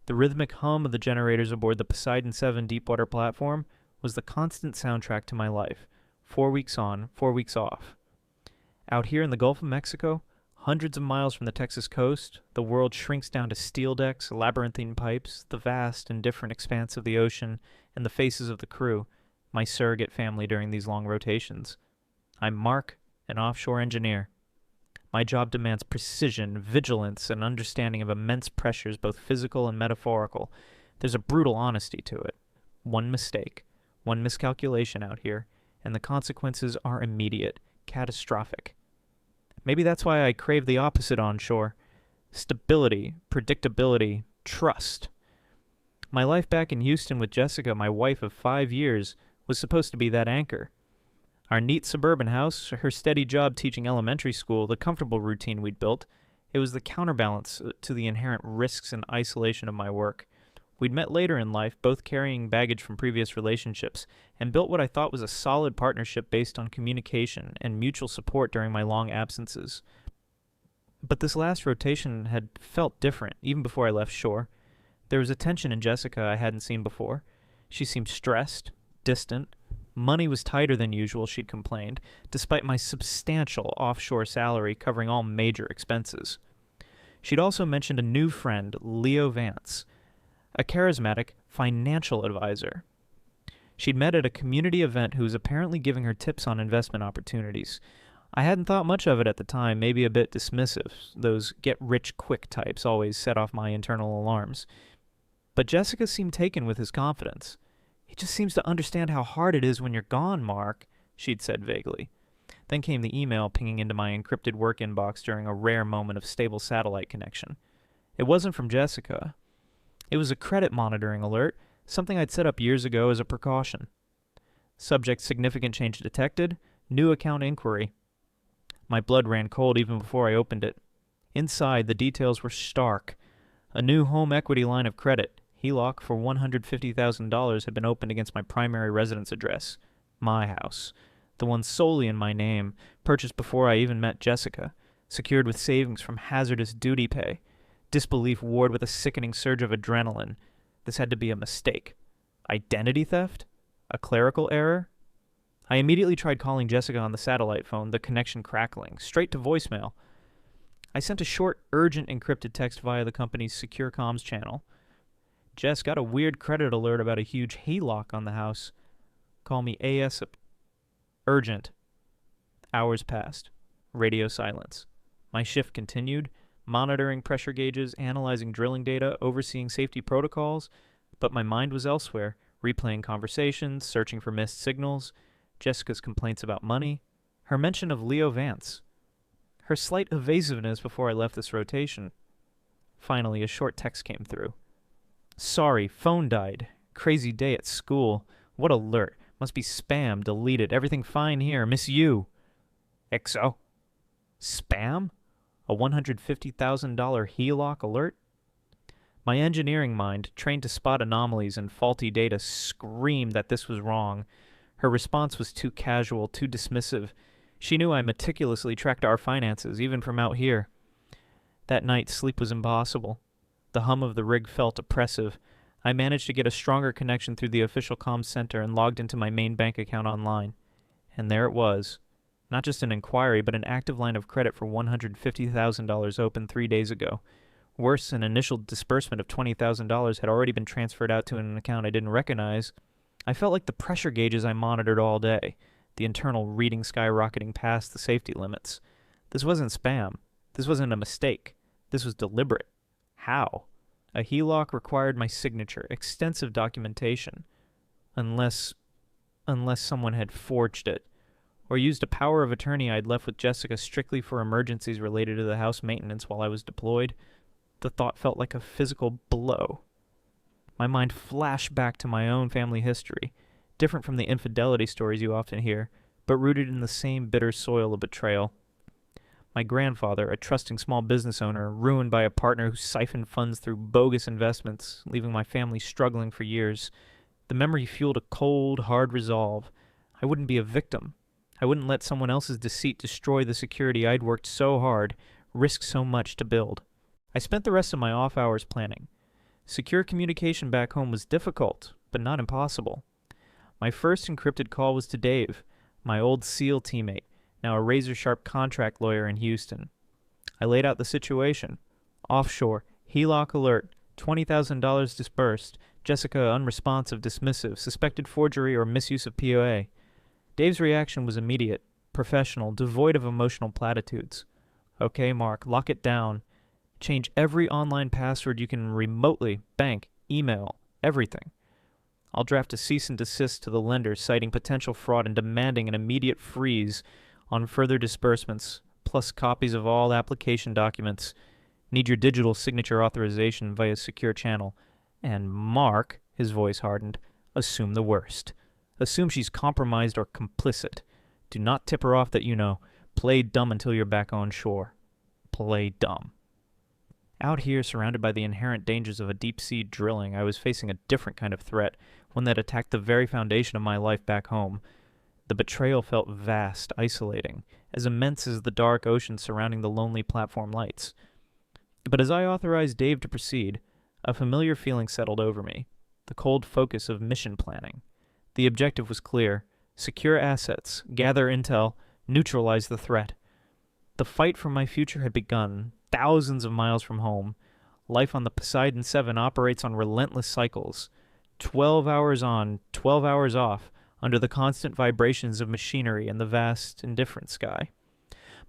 The rhythmic hum of the generators aboard the Poseidon 7 deepwater platform was the constant soundtrack to my life, 4 weeks on, 4 weeks off. Out here in the Gulf of Mexico, hundreds of miles from the Texas coast, the world shrinks down to steel decks, labyrinthine pipes, the vast and different expanse of the ocean, and the faces of the crew, my surrogate family during these long rotations. I'm Mark, an offshore engineer. My job demands precision, vigilance, and understanding of immense pressures, both physical and metaphorical. There's a brutal honesty to it. One mistake, one miscalculation out here, and the consequences are immediate, catastrophic. Maybe that's why I crave the opposite onshore. Stability, predictability, trust. My life back in Houston with Jessica, my wife of 5 years, was supposed to be that anchor. Our neat suburban house, her steady job teaching elementary school, the comfortable routine we'd built, it was the counterbalance to the inherent risks and isolation of my work. We'd met later in life, both carrying baggage from previous relationships, and built what I thought was a solid partnership based on communication and mutual support during my long absences. But this last rotation had felt different, even before I left shore. There was a tension in Jessica I hadn't seen before. She seemed stressed, distant. Money was tighter than usual, she'd complained, despite my substantial offshore salary covering all major expenses. She'd also mentioned a new friend, Leo Vance, a charismatic financial advisor. She'd met at a community event who was apparently giving her tips on investment opportunities. I hadn't thought much of it at the time, maybe a bit dismissive. Those get-rich-quick types always set off my internal alarms. But Jessica seemed taken with his confidence. "He just seems to understand how hard it is when you're gone, Mark," she'd said vaguely. Then came the email pinging into my encrypted work inbox during a rare moment of stable satellite connection. It wasn't from Jessica. It was a credit monitoring alert, something I'd set up years ago as a precaution. Subject: significant change detected, new account inquiry. My blood ran cold even before I opened it. Inside, the details were stark. A new home equity line of credit, HELOC for $150,000, had been opened against my primary residence address, my house, the one solely in my name, purchased before I even met Jessica, secured with savings from hazardous duty pay. Disbelief warred with a sickening surge of adrenaline. This had to be a mistake. Identity theft? A clerical error? I immediately tried calling Jessica on the satellite phone, the connection crackling, straight to voicemail. I sent a short, urgent encrypted text via the company's secure comms channel. "Jess, got a weird credit alert about a huge HELOC on the house. Call me ASAP. Urgent." Hours passed. Radio silence. My shift continued, monitoring pressure gauges, analyzing drilling data, overseeing safety protocols, but my mind was elsewhere, replaying conversations, searching for missed signals, Jessica's complaints about money, her mention of Leo Vance, her slight evasiveness before I left this rotation. Finally, a short text came through. "Sorry, phone died. Crazy day at school. What alert? Must be spam, deleted. Everything fine here. Miss you." "XO." Spam? A $150,000 HELOC alert? My engineering mind, trained to spot anomalies and faulty data, screamed that this was wrong. Her response was too casual, too dismissive. She knew I meticulously tracked our finances, even from out here. That night, sleep was impossible. The hum of the rig felt oppressive. I managed to get a stronger connection through the official comms center and logged into my main bank account online. And there it was. Not just an inquiry, but an active line of credit for $150,000 opened 3 days ago. Worse, an initial disbursement of $20,000 had already been transferred out to an account I didn't recognize. I felt like the pressure gauges I monitored all day, the internal reading skyrocketing past the safety limits. This wasn't spam. This wasn't a mistake. This was deliberate. How? A HELOC required my signature, extensive documentation. Unless someone had forged it, or used a power of attorney I'd left with Jessica strictly for emergencies related to the house maintenance while I was deployed. The thought felt like a physical blow. My mind flashed back to my own family history, different from the infidelity stories you often hear, but rooted in the same bitter soil of betrayal. My grandfather, a trusting small business owner, ruined by a partner who siphoned funds through bogus investments, leaving my family struggling for years. The memory fueled a cold, hard resolve. I wouldn't be a victim. I wouldn't let someone else's deceit destroy the security I'd worked so hard, risked so much to build. I spent the rest of my off hours planning. Secure communication back home was difficult, but not impossible. My first encrypted call was to Dave, my old SEAL teammate, now a razor-sharp contract lawyer in Houston. I laid out the situation. Offshore, HELOC alert, $20,000 disbursed, Jessica unresponsive, dismissive, suspected forgery or misuse of POA. Dave's reaction was immediate, professional, devoid of emotional platitudes. Okay, Mark, lock it down. Change every online password you can remotely, bank, email, everything. I'll draft a cease and desist to the lender citing potential fraud and demanding an immediate freeze on further disbursements, plus copies of all application documents. Need your digital signature authorization via secure channel. And Mark, his voice hardened, assume the worst. Assume she's compromised or complicit. Do not tip her off that you know. Play dumb until you're back on shore. Play dumb. Out here, surrounded by the inherent dangers of a deep-sea drilling, I was facing a different kind of threat, one that attacked the very foundation of my life back home. The betrayal felt vast, isolating, as immense as the dark ocean surrounding the lonely platform lights. But as I authorized Dave to proceed, a familiar feeling settled over me, the cold focus of mission planning. The objective was clear: secure assets, gather intel, neutralize the threat. The fight for my future had begun, thousands of miles from home. Life on the Poseidon 7 operates on relentless cycles. 12 hours on, 12 hours off, under the constant vibrations of machinery and the vast, indifferent sky.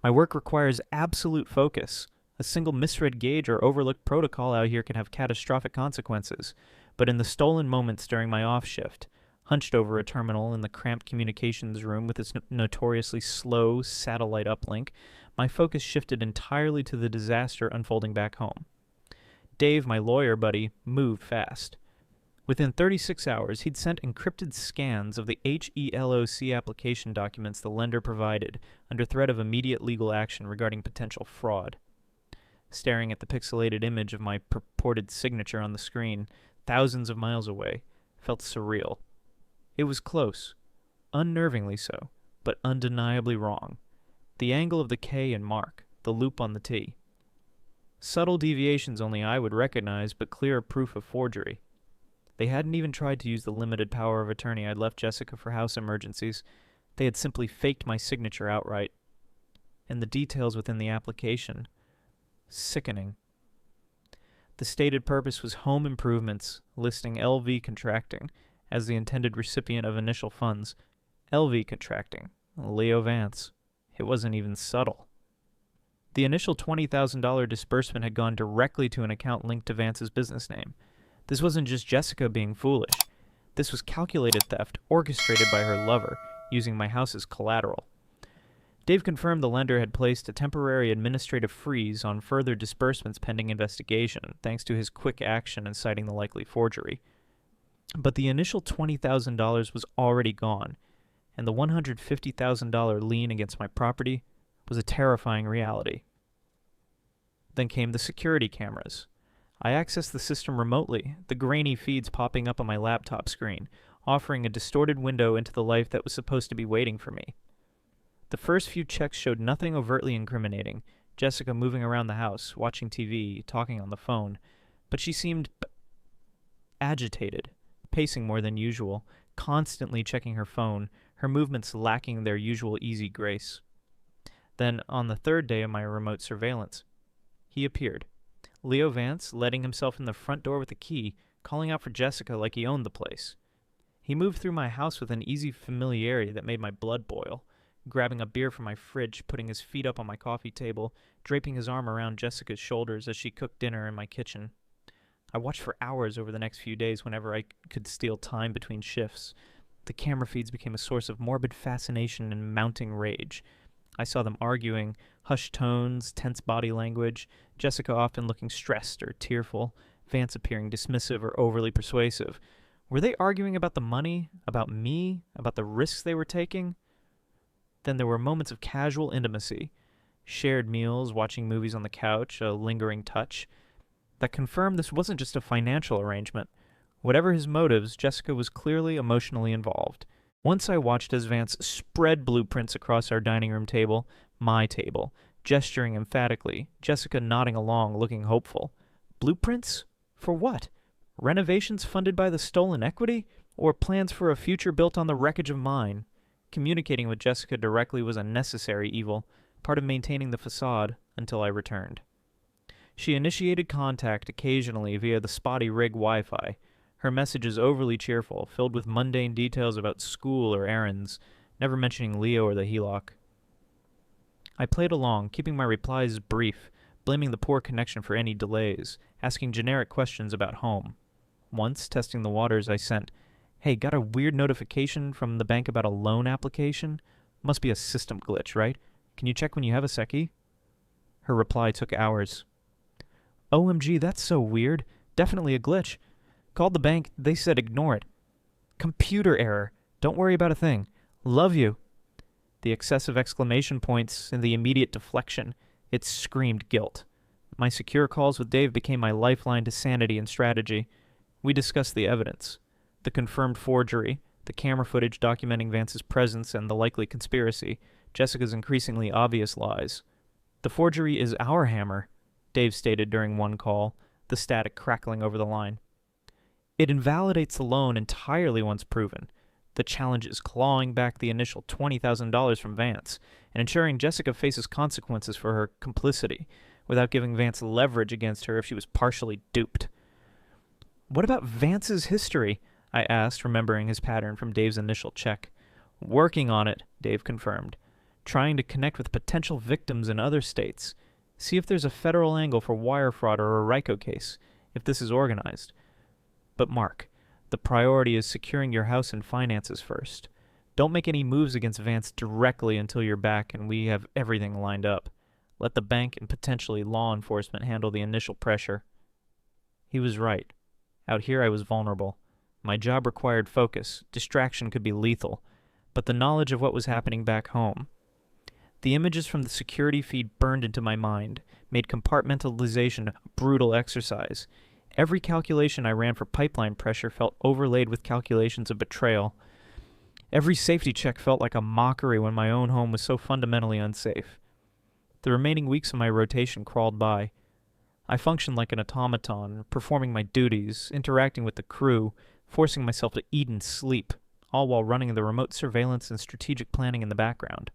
My work requires absolute focus. A single misread gauge or overlooked protocol out here can have catastrophic consequences. But in the stolen moments during my off shift, hunched over a terminal in the cramped communications room with its notoriously slow satellite uplink, my focus shifted entirely to the disaster unfolding back home. Dave, my lawyer buddy, moved fast. Within 36 hours, he'd sent encrypted scans of the HELOC application documents the lender provided, under threat of immediate legal action regarding potential fraud. Staring at the pixelated image of my purported signature on the screen, thousands of miles away, felt surreal. It was close, unnervingly so, but undeniably wrong. The angle of the K in Mark, the loop on the T. Subtle deviations only I would recognize, but clear proof of forgery. They hadn't even tried to use the limited power of attorney I'd left Jessica for house emergencies. They had simply faked my signature outright. And the details within the application, sickening. The stated purpose was home improvements, listing LV Contracting as the intended recipient of initial funds. LV Contracting, Leo Vance. It wasn't even subtle. The initial $20,000 disbursement had gone directly to an account linked to Vance's business name. This wasn't just Jessica being foolish. This was calculated theft, orchestrated by her lover, using my house as collateral. Dave confirmed the lender had placed a temporary administrative freeze on further disbursements pending investigation, thanks to his quick action in citing the likely forgery. But the initial $20,000 was already gone, and the $150,000 lien against my property was a terrifying reality. Then came the security cameras. I accessed the system remotely, the grainy feeds popping up on my laptop screen, offering a distorted window into the life that was supposed to be waiting for me. The first few checks showed nothing overtly incriminating, Jessica moving around the house, watching TV, talking on the phone, but she seemed agitated, pacing more than usual, constantly checking her phone, her movements lacking their usual easy grace. Then, on the third day of my remote surveillance, he appeared. Leo Vance letting himself in the front door with a key, calling out for Jessica like he owned the place. He moved through my house with an easy familiarity that made my blood boil, grabbing a beer from my fridge, putting his feet up on my coffee table, draping his arm around Jessica's shoulders as she cooked dinner in my kitchen. I watched for hours over the next few days whenever I could steal time between shifts. The camera feeds became a source of morbid fascination and mounting rage. I saw them arguing, hushed tones, tense body language, Jessica often looking stressed or tearful, Vance appearing dismissive or overly persuasive. Were they arguing about the money, about me, about the risks they were taking? Then there were moments of casual intimacy, shared meals, watching movies on the couch, a lingering touch, that confirmed this wasn't just a financial arrangement. Whatever his motives, Jessica was clearly emotionally involved. Once I watched as Vance spread blueprints across our dining room table, my table, gesturing emphatically, Jessica nodding along, looking hopeful. Blueprints? For what? Renovations funded by the stolen equity? Or plans for a future built on the wreckage of mine? Communicating with Jessica directly was a necessary evil, part of maintaining the facade until I returned. She initiated contact occasionally via the spotty rig Wi-Fi, her messages overly cheerful, filled with mundane details about school or errands, never mentioning Leo or the HELOC. I played along, keeping my replies brief, blaming the poor connection for any delays, asking generic questions about home. Once, testing the waters, I sent, "Hey, got a weird notification from the bank about a loan application? Must be a system glitch, right? Can you check when you have a seckie?" Her reply took hours. "OMG, that's so weird. Definitely a glitch. Called the bank, they said ignore it. Computer error. Don't worry about a thing. Love you." The excessive exclamation points and the immediate deflection, it screamed guilt. My secure calls with Dave became my lifeline to sanity and strategy. We discussed the evidence. The confirmed forgery, the camera footage documenting Vance's presence and the likely conspiracy, Jessica's increasingly obvious lies. "The forgery is our hammer," Dave stated during one call, the static crackling over the line. "It invalidates the loan entirely once proven. The challenge is clawing back the initial $20,000 from Vance and ensuring Jessica faces consequences for her complicity without giving Vance leverage against her if she was partially duped." "What about Vance's history?" I asked, remembering his pattern from Dave's initial check. "Working on it," Dave confirmed. "Trying to connect with potential victims in other states. See if there's a federal angle for wire fraud or a RICO case, if this is organized. But Mark, the priority is securing your house and finances first. Don't make any moves against Vance directly until you're back and we have everything lined up. Let the bank and potentially law enforcement handle the initial pressure." He was right. Out here I was vulnerable. My job required focus. Distraction could be lethal. But the knowledge of what was happening back home. The images from the security feed burned into my mind, made compartmentalization a brutal exercise. Every calculation I ran for pipeline pressure felt overlaid with calculations of betrayal. Every safety check felt like a mockery when my own home was so fundamentally unsafe. The remaining weeks of my rotation crawled by. I functioned like an automaton, performing my duties, interacting with the crew, forcing myself to eat and sleep, all while running the remote surveillance and strategic planning in the background.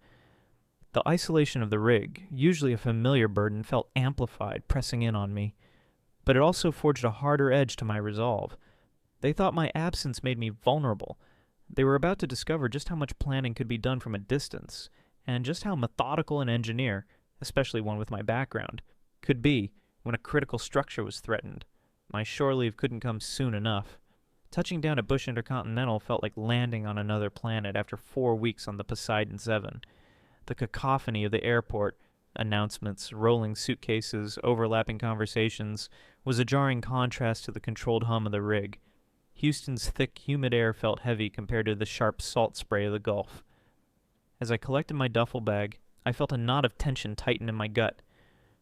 The isolation of the rig, usually a familiar burden, felt amplified, pressing in on me. But it also forged a harder edge to my resolve. They thought my absence made me vulnerable. They were about to discover just how much planning could be done from a distance, and just how methodical an engineer, especially one with my background, could be when a critical structure was threatened. My shore leave couldn't come soon enough. Touching down at Bush Intercontinental felt like landing on another planet after 4 weeks on the Poseidon 7. The cacophony of the airport, announcements, rolling suitcases, overlapping conversations, was a jarring contrast to the controlled hum of the rig. Houston's thick, humid air felt heavy compared to the sharp salt spray of the Gulf. As I collected my duffel bag, I felt a knot of tension tighten in my gut.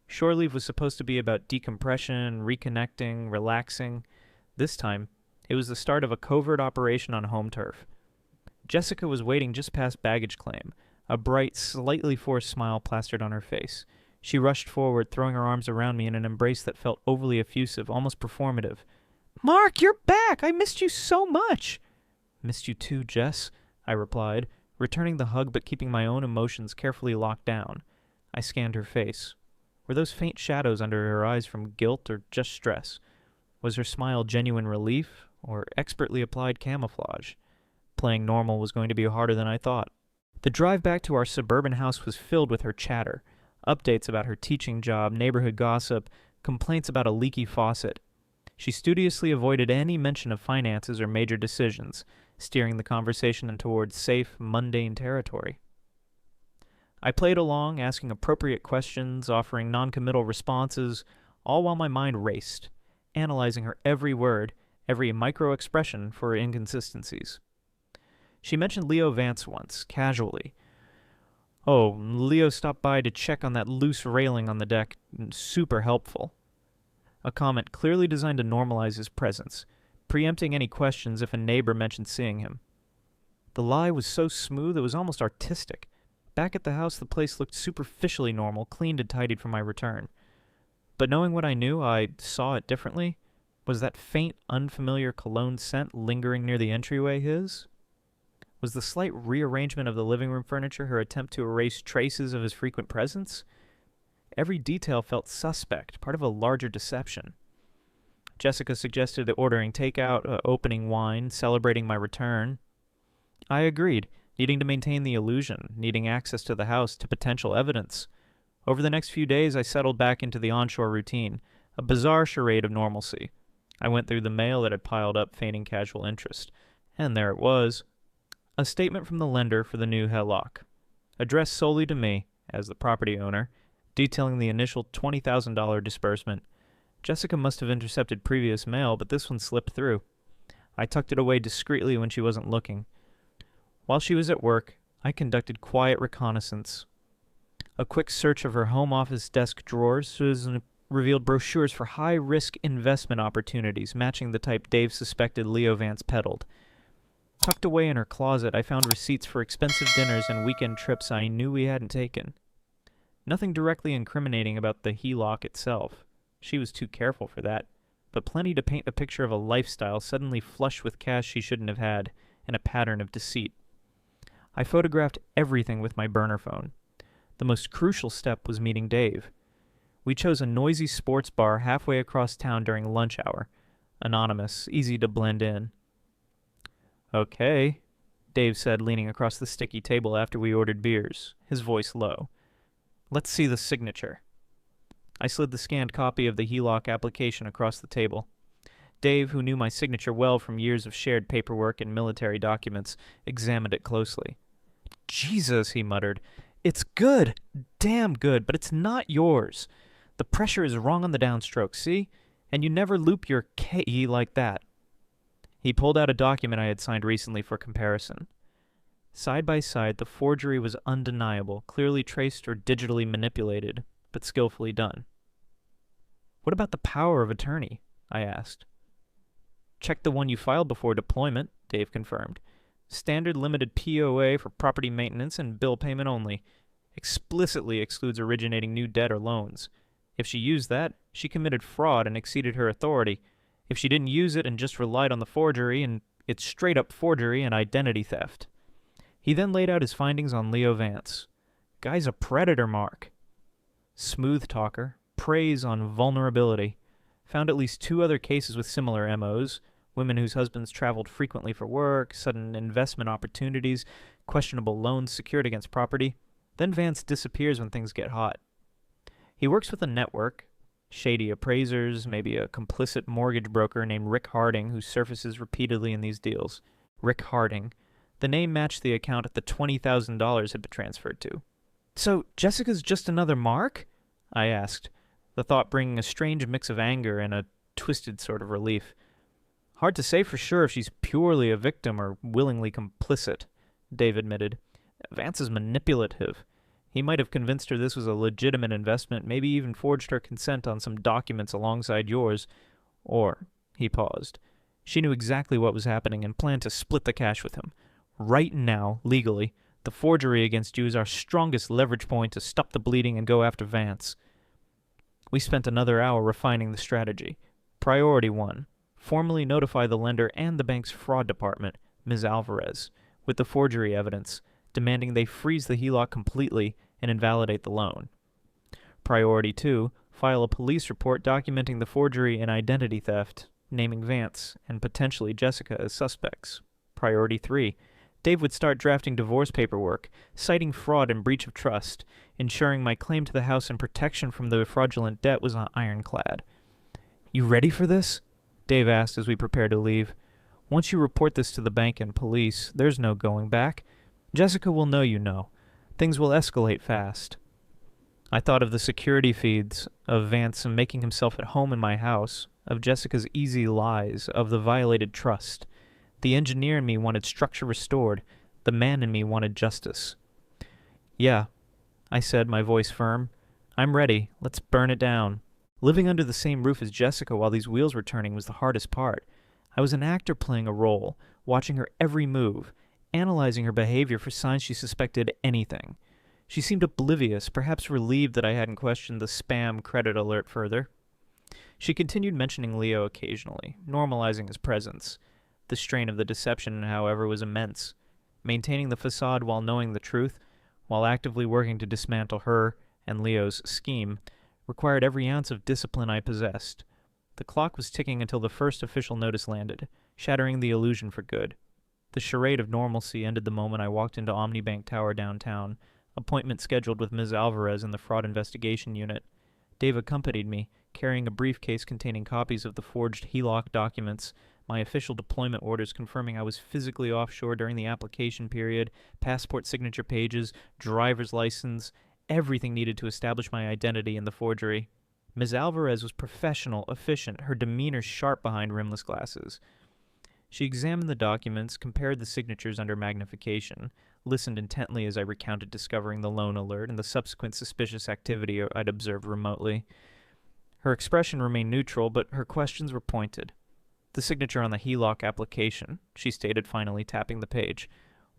Shore leave was supposed to be about decompression, reconnecting, relaxing. This time, it was the start of a covert operation on home turf. Jessica was waiting just past baggage claim, a bright, slightly forced smile plastered on her face. She rushed forward, throwing her arms around me in an embrace that felt overly effusive, almost performative. "Mark, you're back! I missed you so much!" "Missed you too, Jess," I replied, returning the hug but keeping my own emotions carefully locked down. I scanned her face. Were those faint shadows under her eyes from guilt or just stress? Was her smile genuine relief or expertly applied camouflage? Playing normal was going to be harder than I thought. The drive back to our suburban house was filled with her chatter. Updates about her teaching job, neighborhood gossip, complaints about a leaky faucet. She studiously avoided any mention of finances or major decisions, steering the conversation towards safe, mundane territory. I played along, asking appropriate questions, offering non-committal responses, all while my mind raced, analyzing her every word, every micro-expression for inconsistencies. She mentioned Leo Vance once, casually. "Oh, Leo stopped by to check on that loose railing on the deck. Super helpful." A comment clearly designed to normalize his presence, preempting any questions if a neighbor mentioned seeing him. The lie was so smooth it was almost artistic. Back at the house, the place looked superficially normal, cleaned and tidied for my return. But knowing what I knew, I saw it differently. Was that faint, unfamiliar cologne scent lingering near the entryway his? Was the slight rearrangement of the living room furniture her attempt to erase traces of his frequent presence? Every detail felt suspect, part of a larger deception. Jessica suggested ordering takeout, opening wine, celebrating my return. I agreed, needing to maintain the illusion, needing access to the house, to potential evidence. Over the next few days, I settled back into the onshore routine, a bizarre charade of normalcy. I went through the mail that had piled up, feigning casual interest. And there it was. A statement from the lender for the new hillock, addressed solely to me, as the property owner, detailing the initial $20,000 disbursement. Jessica must have intercepted previous mail, but this one slipped through. I tucked it away discreetly when she wasn't looking. While she was at work, I conducted quiet reconnaissance. A quick search of her home office desk drawers revealed brochures for high-risk investment opportunities matching the type Dave suspected Leo Vance peddled. Tucked away in her closet, I found receipts for expensive dinners and weekend trips I knew we hadn't taken. Nothing directly incriminating about the HELOC itself. She was too careful for that, but plenty to paint the picture of a lifestyle suddenly flush with cash she shouldn't have had, and a pattern of deceit. I photographed everything with my burner phone. The most crucial step was meeting Dave. We chose a noisy sports bar halfway across town during lunch hour. Anonymous, easy to blend in. "Okay," Dave said, leaning across the sticky table after we ordered beers, his voice low. "Let's see the signature." I slid the scanned copy of the HELOC application across the table. Dave, who knew my signature well from years of shared paperwork and military documents, examined it closely. "Jesus," he muttered. "It's good. Damn good, but it's not yours. The pressure is wrong on the downstroke, see? And you never loop your K like that." He pulled out a document I had signed recently for comparison. Side by side, the forgery was undeniable, clearly traced or digitally manipulated, but skillfully done. "What about the power of attorney?" I asked. "Check the one you filed before deployment," Dave confirmed. "Standard limited POA for property maintenance and bill payment only. Explicitly excludes originating new debt or loans. If she used that, she committed fraud and exceeded her authority. If she didn't use it and just relied on the forgery, and it's straight up forgery and identity theft." He then laid out his findings on Leo Vance. Guy's a predator, Mark. Smooth talker, preys on vulnerability. Found at least 2 other cases with similar MOs. Women whose husbands traveled frequently for work, sudden investment opportunities, questionable loans secured against property. Then Vance disappears when things get hot. He works with a network, shady appraisers, maybe a complicit mortgage broker named Rick Harding who surfaces repeatedly in these deals. Rick Harding. The name matched the account the $20,000 had been transferred to. "So, Jessica's just another Mark?" I asked, the thought bringing a strange mix of anger and a twisted sort of relief. "Hard to say for sure if she's purely a victim or willingly complicit," Dave admitted. "Vance is manipulative. He might have convinced her this was a legitimate investment, maybe even forged her consent on some documents alongside yours. Or," he paused, "she knew exactly what was happening and planned to split the cash with him. Right now, legally, the forgery against you is our strongest leverage point to stop the bleeding and go after Vance." We spent another hour refining the strategy. Priority 1. Formally notify the lender and the bank's fraud department, Ms. Alvarez, with the forgery evidence, demanding they freeze the HELOC completely and invalidate the loan. Priority 2. File a police report documenting the forgery and identity theft, naming Vance and potentially Jessica as suspects. Priority 3. Dave would start drafting divorce paperwork, citing fraud and breach of trust, ensuring my claim to the house and protection from the fraudulent debt was ironclad. "You ready for this?" Dave asked as we prepared to leave. "Once you report this to the bank and police, there's no going back. Jessica will know you know. Things will escalate fast." I thought of the security feeds, of Vance making himself at home in my house, of Jessica's easy lies, of the violated trust. The engineer in me wanted structure restored. The man in me wanted justice. "Yeah," I said, my voice firm. "I'm ready. Let's burn it down." Living under the same roof as Jessica while these wheels were turning was the hardest part. I was an actor playing a role, watching her every move, analyzing her behavior for signs she suspected anything. She seemed oblivious, perhaps relieved that I hadn't questioned the spam credit alert further. She continued mentioning Leo occasionally, normalizing his presence. The strain of the deception, however, was immense. Maintaining the facade while knowing the truth, while actively working to dismantle her and Leo's scheme, required every ounce of discipline I possessed. The clock was ticking until the first official notice landed, shattering the illusion for good. The charade of normalcy ended the moment I walked into Omnibank Tower downtown, appointment scheduled with Ms. Alvarez in the Fraud Investigation Unit. Dave accompanied me, carrying a briefcase containing copies of the forged HELOC documents, my official deployment orders confirming I was physically offshore during the application period, passport signature pages, driver's license, everything needed to establish my identity in the forgery. Ms. Alvarez was professional, efficient, her demeanor sharp behind rimless glasses. She examined the documents, compared the signatures under magnification, listened intently as I recounted discovering the loan alert and the subsequent suspicious activity I'd observed remotely. Her expression remained neutral, but her questions were pointed. The signature on the HELOC application, she stated finally, tapping the page.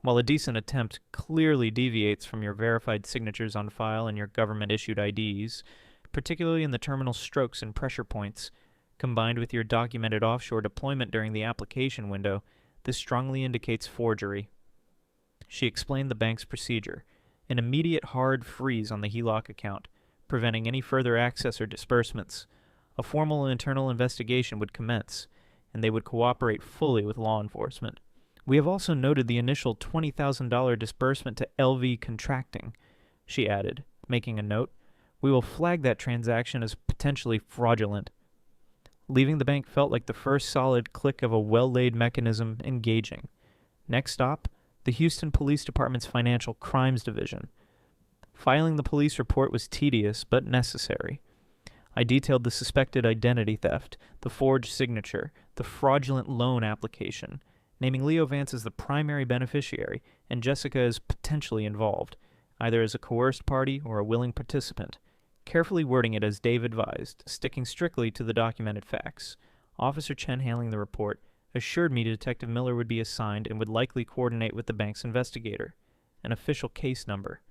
While a decent attempt clearly deviates from your verified signatures on file and your government-issued IDs, particularly in the terminal strokes and pressure points, combined with your documented offshore deployment during the application window, this strongly indicates forgery. She explained the bank's procedure, an immediate hard freeze on the HELOC account, preventing any further access or disbursements. A formal internal investigation would commence, and they would cooperate fully with law enforcement. We have also noted the initial $20,000 disbursement to LV Contracting, she added, making a note. We will flag that transaction as potentially fraudulent. Leaving the bank felt like the first solid click of a well-laid mechanism engaging. Next stop, the Houston Police Department's Financial Crimes Division. Filing the police report was tedious but necessary. I detailed the suspected identity theft, the forged signature, the fraudulent loan application, naming Leo Vance as the primary beneficiary and Jessica as potentially involved, either as a coerced party or a willing participant, carefully wording it as Dave advised, sticking strictly to the documented facts. Officer Chen handling the report assured me Detective Miller would be assigned and would likely coordinate with the bank's investigator. An official case number.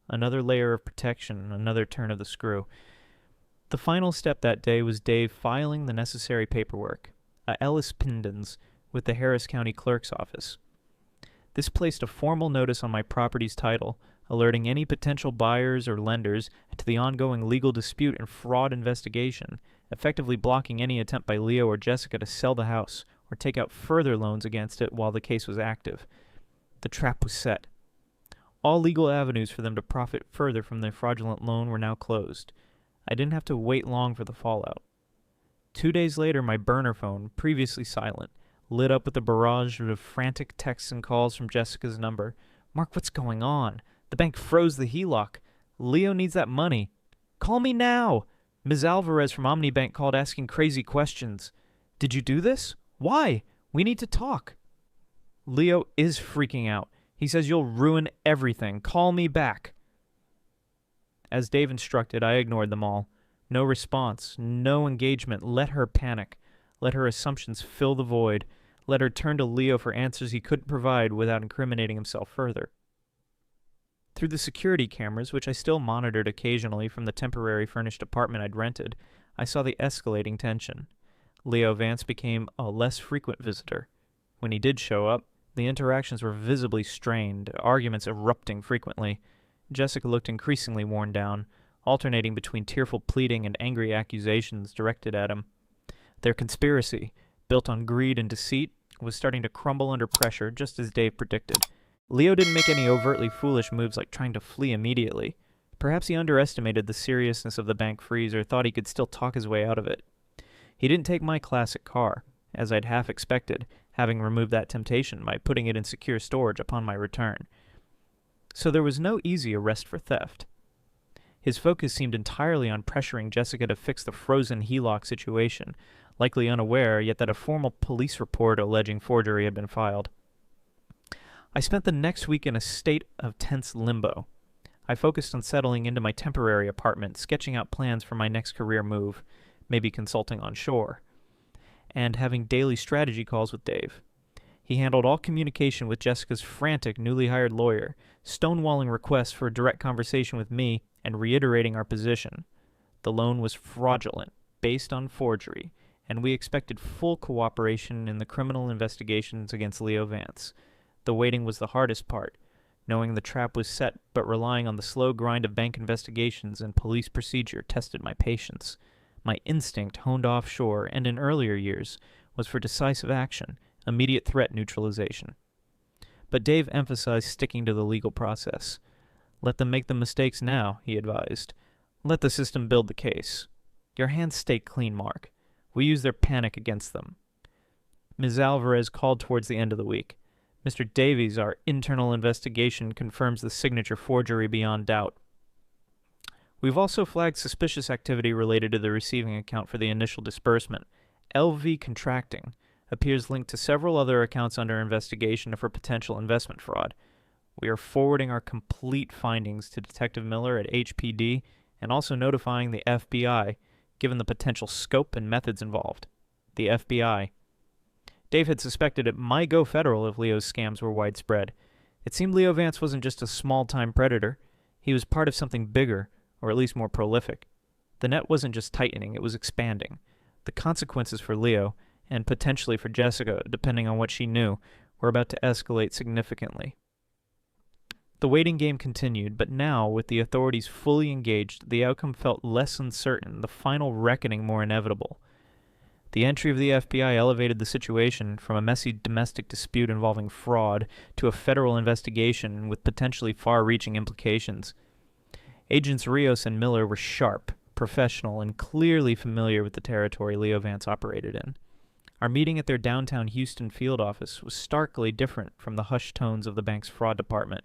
Another layer of protection, another turn of the screw. The final step that day was Dave filing the necessary paperwork, a Ellis Pindens, with the Harris County Clerk's Office. This placed a formal notice on my property's title, alerting any potential buyers or lenders to the ongoing legal dispute and fraud investigation, effectively blocking any attempt by Leo or Jessica to sell the house or take out further loans against it while the case was active. The trap was set. All legal avenues for them to profit further from their fraudulent loan were now closed. I didn't have to wait long for the fallout. 2 days later, my burner phone, previously silent, lit up with a barrage of frantic texts and calls from Jessica's number. Mark, what's going on? The bank froze the HELOC. Leo needs that money. Call me now. Ms. Alvarez from Omnibank called asking crazy questions. Did you do this? Why? We need to talk. Leo is freaking out. He says you'll ruin everything. Call me back. As Dave instructed, I ignored them all. No response, no engagement. Let her panic. Let her assumptions fill the void. Let her turn to Leo for answers he couldn't provide without incriminating himself further. Through the security cameras, which I still monitored occasionally from the temporary furnished apartment I'd rented, I saw the escalating tension. Leo Vance became a less frequent visitor. When he did show up, the interactions were visibly strained, arguments erupting frequently. Jessica looked increasingly worn down, alternating between tearful pleading and angry accusations directed at him. Their conspiracy, built on greed and deceit, was starting to crumble under pressure, just as Dave predicted. Leo didn't make any overtly foolish moves like trying to flee immediately. Perhaps he underestimated the seriousness of the bank freeze or thought he could still talk his way out of it. He didn't take my classic car, as I'd half expected, having removed that temptation by putting it in secure storage upon my return. So there was no easy arrest for theft. His focus seemed entirely on pressuring Jessica to fix the frozen HELOC situation, likely unaware yet that a formal police report alleging forgery had been filed. I spent the next week in a state of tense limbo. I focused on settling into my temporary apartment, sketching out plans for my next career move, maybe consulting on shore, and having daily strategy calls with Dave. He handled all communication with Jessica's frantic, newly hired lawyer, stonewalling requests for a direct conversation with me and reiterating our position. The loan was fraudulent, based on forgery, and we expected full cooperation in the criminal investigations against Leo Vance. The waiting was the hardest part, knowing the trap was set, but relying on the slow grind of bank investigations and police procedure tested my patience. My instinct, honed offshore and in earlier years, was for decisive action, immediate threat neutralization. But Dave emphasized sticking to the legal process. Let them make the mistakes now, he advised. Let the system build the case. Your hands stay clean, Mark. We use their panic against them. Ms. Alvarez called towards the end of the week. Mr. Davies, our internal investigation confirms the signature forgery beyond doubt. We've also flagged suspicious activity related to the receiving account for the initial disbursement. LV Contracting appears linked to several other accounts under investigation for potential investment fraud. We are forwarding our complete findings to Detective Miller at HPD and also notifying the FBI, given the potential scope and methods involved. The FBI. Dave had suspected it might go federal if Leo's scams were widespread. It seemed Leo Vance wasn't just a small-time predator. He was part of something bigger, or at least more prolific. The net wasn't just tightening, it was expanding. The consequences for Leo, and potentially for Jessica, depending on what she knew, were about to escalate significantly. The waiting game continued, but now, with the authorities fully engaged, the outcome felt less uncertain, the final reckoning more inevitable. The entry of the FBI elevated the situation from a messy domestic dispute involving fraud to a federal investigation with potentially far-reaching implications. Agents Rios and Miller were sharp, professional, and clearly familiar with the territory Leo Vance operated in. Our meeting at their downtown Houston field office was starkly different from the hushed tones of the bank's fraud department.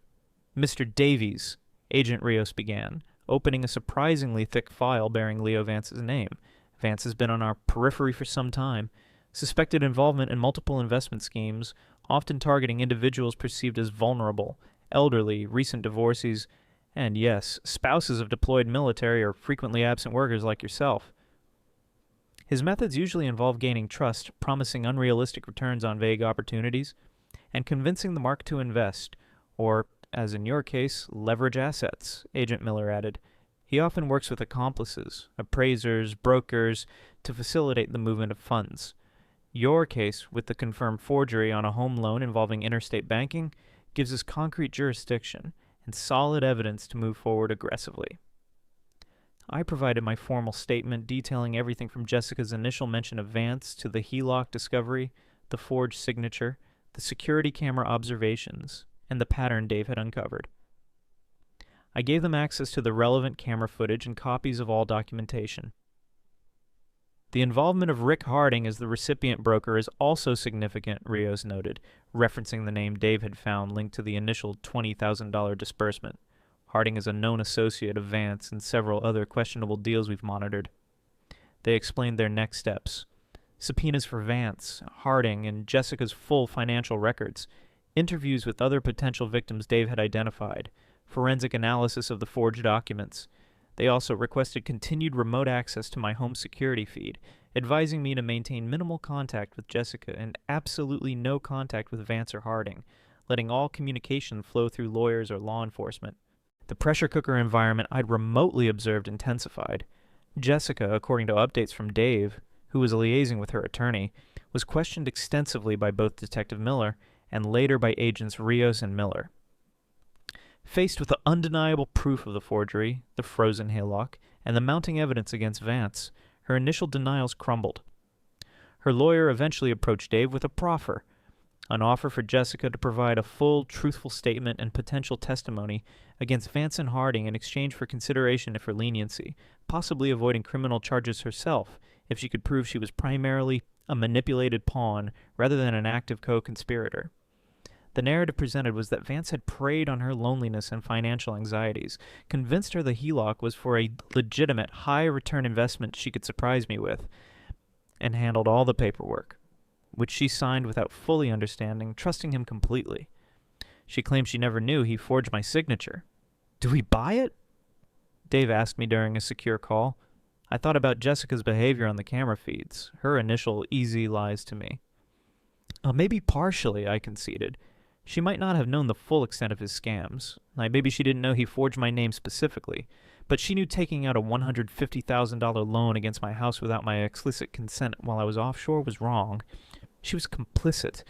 Mr. Davies, Agent Rios began, opening a surprisingly thick file bearing Leo Vance's name. Vance has been on our periphery for some time, suspected involvement in multiple investment schemes, often targeting individuals perceived as vulnerable, elderly, recent divorcees, and yes, spouses of deployed military or frequently absent workers like yourself. His methods usually involve gaining trust, promising unrealistic returns on vague opportunities, and convincing the market to invest, or, as in your case, leverage assets, Agent Miller added. He often works with accomplices, appraisers, brokers, to facilitate the movement of funds. Your case, with the confirmed forgery on a home loan involving interstate banking, gives us concrete jurisdiction and solid evidence to move forward aggressively. I provided my formal statement detailing everything from Jessica's initial mention of Vance to the HELOC discovery, the forged signature, the security camera observations, and the pattern Dave had uncovered. I gave them access to the relevant camera footage and copies of all documentation. The involvement of Rick Harding as the recipient broker is also significant, Rios noted, referencing the name Dave had found linked to the initial $20,000 disbursement. Harding is a known associate of Vance and several other questionable deals we've monitored. They explained their next steps. Subpoenas for Vance, Harding, and Jessica's full financial records, interviews with other potential victims Dave had identified, forensic analysis of the forged documents. They also requested continued remote access to my home security feed, advising me to maintain minimal contact with Jessica and absolutely no contact with Vance or Harding, letting all communication flow through lawyers or law enforcement. The pressure cooker environment I'd remotely observed intensified. Jessica, according to updates from Dave, who was liaising with her attorney, was questioned extensively by both Detective Miller and later by agents Rios and Miller. Faced with the undeniable proof of the forgery, the frozen haylock, and the mounting evidence against Vance, her initial denials crumbled. Her lawyer eventually approached Dave with a proffer, an offer for Jessica to provide a full, truthful statement and potential testimony against Vance and Harding in exchange for consideration for leniency, possibly avoiding criminal charges herself if she could prove she was primarily a manipulated pawn rather than an active co-conspirator. The narrative presented was that Vance had preyed on her loneliness and financial anxieties, convinced her the HELOC was for a legitimate, high-return investment she could surprise me with, and handled all the paperwork, which she signed without fully understanding, trusting him completely. She claimed she never knew he forged my signature. "Do we buy it?" Dave asked me during a secure call. I thought about Jessica's behavior on the camera feeds, her initial easy lies to me. Maybe partially, I conceded. She might not have known the full extent of his scams. Maybe she didn't know he forged my name specifically, But she knew taking out a $150,000 loan against my house without my explicit consent while I was offshore was wrong. She was complicit,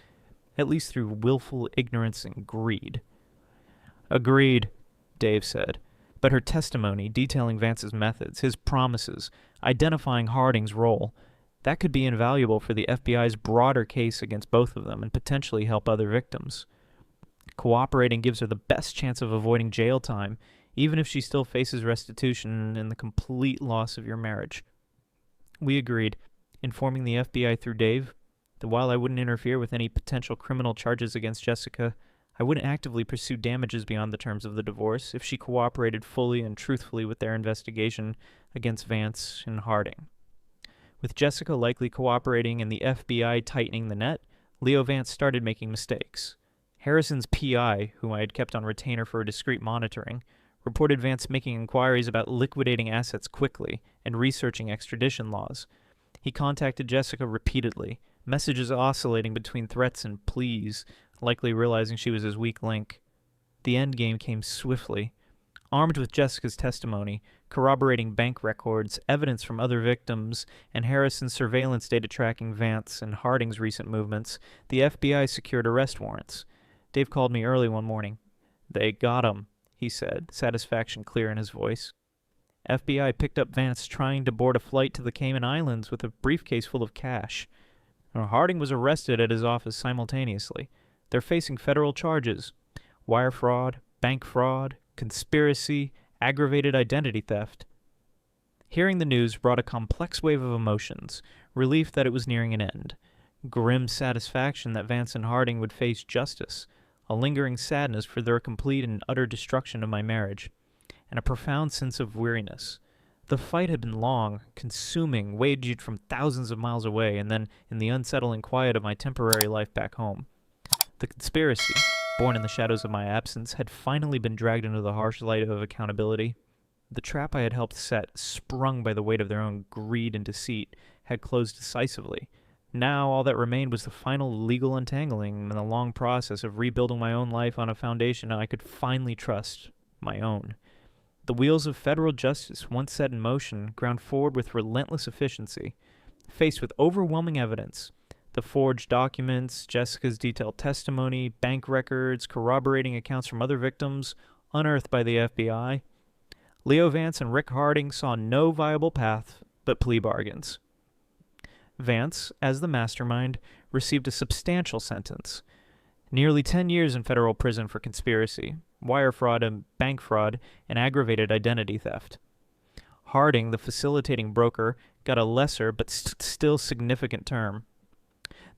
at least through willful ignorance and greed. Agreed, Dave said. But her testimony, detailing Vance's methods, his promises, identifying Harding's role, that could be invaluable for the FBI's broader case against both of them and potentially help other victims. Cooperating gives her the best chance of avoiding jail time, even if she still faces restitution and the complete loss of your marriage. We agreed, informing the FBI through Dave that while I wouldn't interfere with any potential criminal charges against Jessica, I wouldn't actively pursue damages beyond the terms of the divorce if she cooperated fully and truthfully with their investigation against Vance and Harding. With Jessica likely cooperating and the FBI tightening the net, Leo Vance started making mistakes. Harrison's PI, whom I had kept on retainer for discreet monitoring, reported Vance making inquiries about liquidating assets quickly and researching extradition laws. He contacted Jessica repeatedly, messages oscillating between threats and pleas, likely realizing she was his weak link. The endgame came swiftly. Armed with Jessica's testimony, corroborating bank records, evidence from other victims, and Harrison's surveillance data tracking Vance and Harding's recent movements, the FBI secured arrest warrants. Dave called me early one morning. "They got him," he said, satisfaction clear in his voice. FBI picked up Vance trying to board a flight to the Cayman Islands with a briefcase full of cash. Harding was arrested at his office simultaneously. They're facing federal charges: wire fraud, bank fraud, conspiracy, aggravated identity theft. Hearing the news brought a complex wave of emotions, relief that it was nearing an end, grim satisfaction that Vance and Harding would face justice, a lingering sadness for their complete and utter destruction of my marriage, and a profound sense of weariness. The fight had been long, consuming, waged from thousands of miles away, and then in the unsettling quiet of my temporary life back home. The conspiracy, born in the shadows of my absence, had finally been dragged into the harsh light of accountability. The trap I had helped set, sprung by the weight of their own greed and deceit, had closed decisively. Now all that remained was the final legal untangling and the long process of rebuilding my own life on a foundation I could finally trust, my own. The wheels of federal justice, once set in motion, ground forward with relentless efficiency. Faced with overwhelming evidence, the forged documents, Jessica's detailed testimony, bank records, corroborating accounts from other victims, unearthed by the FBI, Leo Vance and Rick Harding saw no viable path but plea bargains. Vance, as the mastermind, received a substantial sentence. Nearly 10 years in federal prison for conspiracy, wire fraud and bank fraud, and aggravated identity theft. Harding, the facilitating broker, got a lesser but still significant term.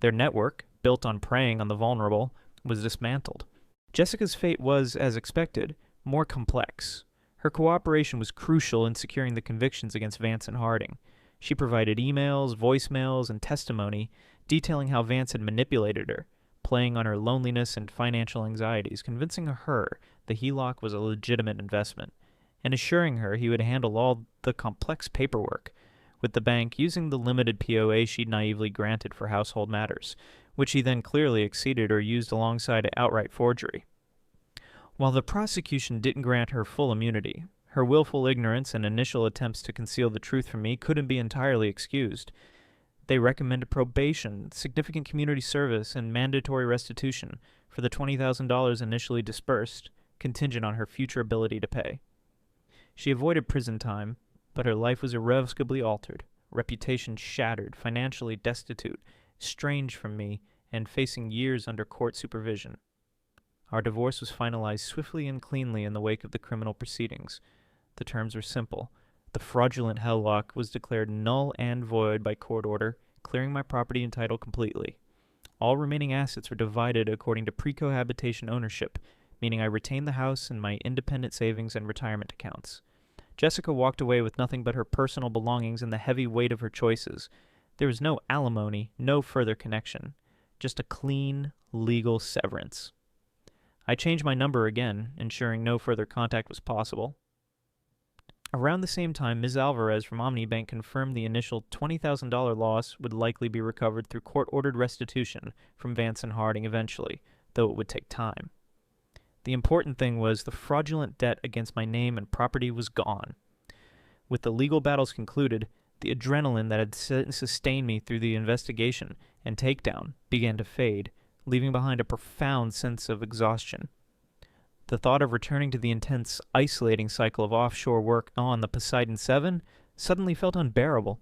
Their network, built on preying on the vulnerable, was dismantled. Jessica's fate was, as expected, more complex. Her cooperation was crucial in securing the convictions against Vance and Harding. She provided emails, voicemails, and testimony detailing how Vance had manipulated her, playing on her loneliness and financial anxieties, convincing her the HELOC was a legitimate investment, and assuring her he would handle all the complex paperwork, with the bank using the limited POA she'd naively granted for household matters, which he then clearly exceeded or used alongside outright forgery. While the prosecution didn't grant her full immunity, her willful ignorance and initial attempts to conceal the truth from me couldn't be entirely excused. They recommended probation, significant community service, and mandatory restitution for the $20,000 initially disbursed, contingent on her future ability to pay. She avoided prison time, but her life was irrevocably altered, reputation shattered, financially destitute, estranged from me, and facing years under court supervision. Our divorce was finalized swiftly and cleanly in the wake of the criminal proceedings. The terms were simple. The fraudulent HELOC was declared null and void by court order, clearing my property and title completely. All remaining assets were divided according to pre-cohabitation ownership, meaning I retained the house and my independent savings and retirement accounts. Jessica walked away with nothing but her personal belongings and the heavy weight of her choices. There was no alimony, no further connection, just a clean, legal severance. I changed my number again, ensuring no further contact was possible. Around the same time, Ms. Alvarez from Omnibank confirmed the initial $20,000 loss would likely be recovered through court-ordered restitution from Vance and Harding eventually, though it would take time. The important thing was the fraudulent debt against my name and property was gone. With the legal battles concluded, the adrenaline that had sustained me through the investigation and takedown began to fade, leaving behind a profound sense of exhaustion. The thought of returning to the intense, isolating cycle of offshore work on the Poseidon 7 suddenly felt unbearable.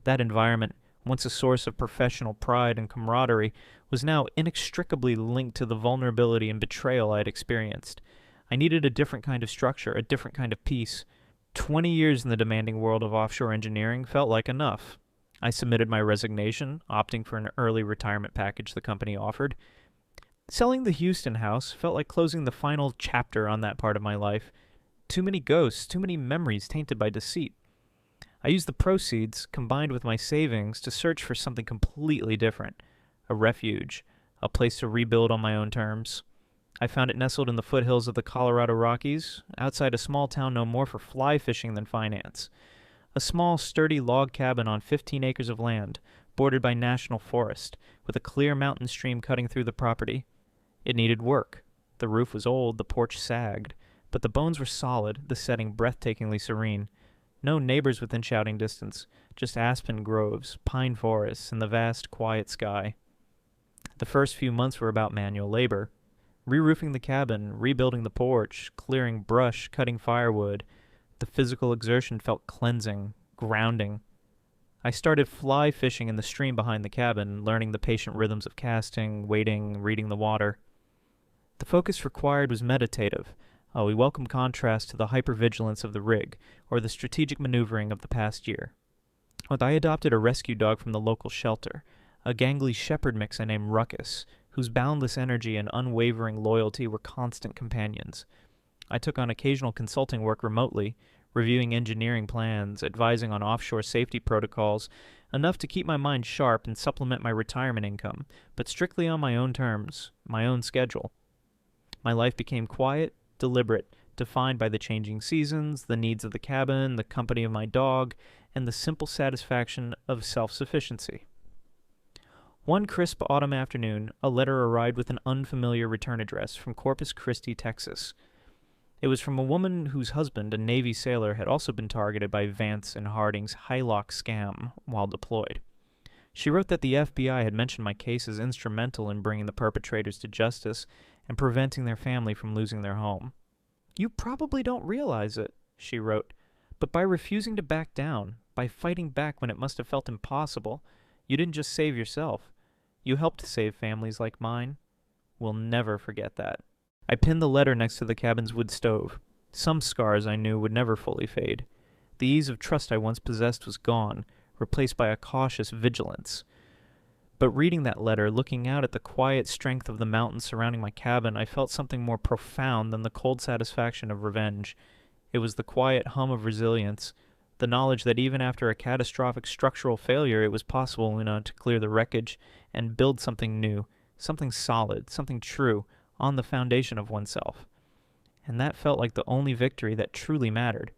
That environment, once a source of professional pride and camaraderie, was now inextricably linked to the vulnerability and betrayal I had experienced. I needed a different kind of structure, a different kind of peace. 20 years in the demanding world of offshore engineering felt like enough. I submitted my resignation, opting for an early retirement package the company offered. Selling the Houston house felt like closing the final chapter on that part of my life. Too many ghosts, too many memories tainted by deceit. I used the proceeds, combined with my savings, to search for something completely different. A refuge, a place to rebuild on my own terms. I found it nestled in the foothills of the Colorado Rockies, outside a small town known more for fly fishing than finance. A small, sturdy log cabin on 15 acres of land, bordered by national forest, with a clear mountain stream cutting through the property. It needed work. The roof was old, the porch sagged, but the bones were solid, the setting breathtakingly serene. No neighbors within shouting distance, just aspen groves, pine forests, and the vast, quiet sky. The first few months were about manual labor. Re-roofing the cabin, rebuilding the porch, clearing brush, cutting firewood. The physical exertion felt cleansing, grounding. I started fly fishing in the stream behind the cabin, learning the patient rhythms of casting, waiting, reading the water. The focus required was meditative, a welcome contrast to the hypervigilance of the rig, or the strategic maneuvering of the past year. I adopted a rescue dog from the local shelter, a gangly shepherd mix I named Ruckus, whose boundless energy and unwavering loyalty were constant companions. I took on occasional consulting work remotely, reviewing engineering plans, advising on offshore safety protocols, enough to keep my mind sharp and supplement my retirement income, but strictly on my own terms, my own schedule. My life became quiet, deliberate, defined by the changing seasons, the needs of the cabin, the company of my dog, and the simple satisfaction of self-sufficiency. One crisp autumn afternoon, a letter arrived with an unfamiliar return address from Corpus Christi, Texas. It was from a woman whose husband, a Navy sailor, had also been targeted by Vance and Harding's Highlock scam while deployed. She wrote that the FBI had mentioned my case as instrumental in bringing the perpetrators to justice and preventing their family from losing their home. "You probably don't realize it," she wrote, "but by refusing to back down, by fighting back when it must have felt impossible, you didn't just save yourself. You helped save families like mine. We'll never forget that." I pinned the letter next to the cabin's wood stove. Some scars I knew would never fully fade. The ease of trust I once possessed was gone, replaced by a cautious vigilance. But reading that letter, looking out at the quiet strength of the mountains surrounding my cabin, I felt something more profound than the cold satisfaction of revenge. It was the quiet hum of resilience, the knowledge that even after a catastrophic structural failure, it was possible to clear the wreckage and build something new, something solid, something true, on the foundation of oneself. And that felt like the only victory that truly mattered.